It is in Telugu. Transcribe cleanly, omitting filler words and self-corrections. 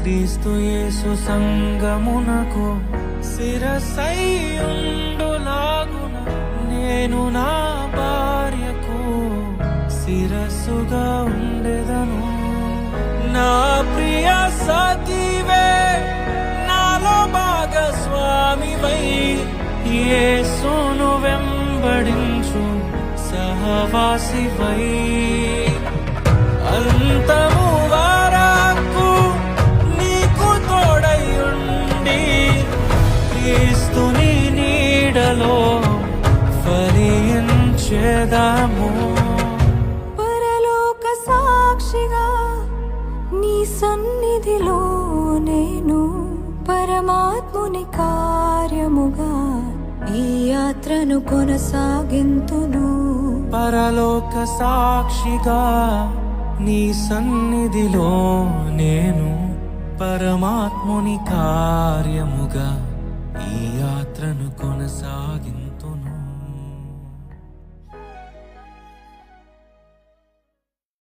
క్రీస్తు యేసు సంగమునకు శిరసైయుండులాగున నేను నా భార్యకు శిరస్సుగా ఉండెదను. నా ప్రియ సఖివే నాలో భాగస్వామివై యేసును వెంబడించు సహవాసివై అంతము వరకు నీకు తోడయుండి క్రీస్తుని నీడలో ఫలించెదము. పరలోక సాక్షిగా నీ సన్నిధిలో నేను పరమాత్ముని కార్యముగా ఈ యాత్రను కొనసాగింతును. పరలోక సాక్షిగా నీ సన్నిధిలో నేను పరమాత్ముని కార్యముగా ఈ యాత్రను కొనసాగింతును.